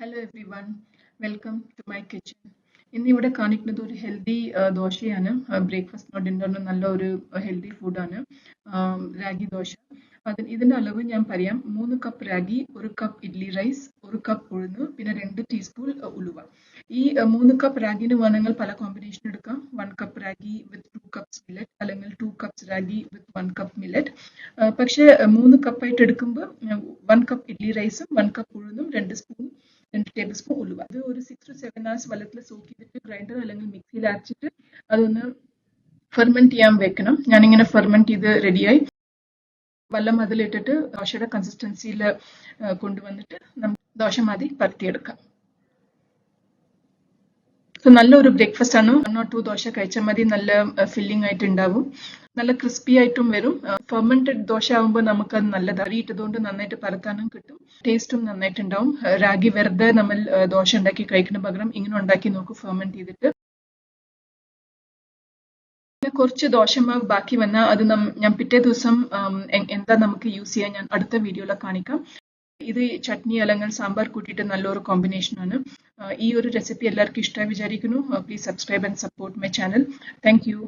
Hello everyone, welcome to my kitchen. ഇന്ന് ഇവിടെ കാണിക്കുന്നത് ഒരു ഹെൽത്തി ദോശയാണ്. ബ്രേക്ക്ഫാസ്റ്റിനോ ഡിന്നറിനോ നല്ല ഒരു ഹെൽത്തി ഫുഡാണ് രാഗി ദോശ. ഇതിന്റെ അളവ് ഞാൻ പറയാം. 3 cup ragi, 1 cup idli rice, 1 cup ഉഴുന്ന്, പിന്നെ 2 ടീസ്പൂൺ ഉലുവ. ഈ 3 കപ്പ് രാഗിന് വേണമെങ്കിൽ പല കോമ്പിനേഷൻ എടുക്കാം. 1 കപ്പ് രാഗി വിത്ത് 2 കപ്സ് മില്ലറ്റ്, അല്ലെങ്കിൽ 2 കപ്സ് രാഗി വിത്ത് 1 കപ്പ് മില്ലറ്റ്. പക്ഷെ 3 കപ്പായിട്ട് എടുക്കുമ്പോൾ 1 കപ്പ് ഇഡ്ലി റൈസും 1 കപ്പ് ഉഴുന്നും 2 ടേബിൾ സ്പൂൺ ഉലുവ. അത് ഒരു 6 to 7 hours വെള്ളത്തിൽ സോക്ക് ചെയ്തിട്ട് ഗ്രൈൻഡർ അല്ലെങ്കിൽ മിക്സിയിൽ അരച്ചിട്ട് അതൊന്ന് ഫെർമെന്റ് ചെയ്യാൻ വെക്കണം. ഞാനിങ്ങനെ ഫെർമെന്റ് ചെയ്ത് റെഡിയായി വെള്ളം അതിലിട്ടിട്ട് ദോശയുടെ കൺസിസ്റ്റൻസിയിൽ കൊണ്ടുവന്നിട്ട് നമുക്ക് ദോശമാതി പരത്തിയെടുക്കാം. നല്ലൊരു ബ്രേക്ക്ഫാസ്റ്റ് ആണ്. 1 or 2 ദോശ കഴിച്ചാൽ മതി. നല്ല ഫില്ലിംഗ് ആയിട്ട് ഉണ്ടാവും, നല്ല ക്രിസ്പി ആയിട്ടും വരും. ഫെർമെന്റഡ് ദോശ ആകുമ്പോൾ നമുക്ക് അത് നല്ലതാണ്. അരി ഇട്ടതുകൊണ്ട് നന്നായിട്ട് പരത്താനും കിട്ടും, ടേസ്റ്റും നന്നായിട്ടുണ്ടാവും. രാഗി വെറുതെ നമ്മൾ ദോശ ഉണ്ടാക്കി കഴിക്കുന്ന പകരം ഇങ്ങനെ ഉണ്ടാക്കി നോക്കും ഫെർമെന്റ് ചെയ്തിട്ട്. കുറച്ച് ദോശമാവ് ബാക്കി വന്നാൽ അത് ഞാൻ പിറ്റേ ദിവസം എന്താ നമുക്ക് യൂസ് ചെയ്യാൻ ഞാൻ അടുത്ത വീഡിയോയിൽ കാണിക്കാം. ഇത് ചട്നി അല്ലെങ്കിൽ സാമ്പാർ കൂട്ടിയിട്ട് നല്ലൊരു കോമ്പിനേഷൻ ആണ്. ഈ ഒരു റെസിപ്പി എല്ലാവർക്കും ഇഷ്ടമായി വിചാരിക്കുന്നു. Please subscribe and support my channel. Thank you.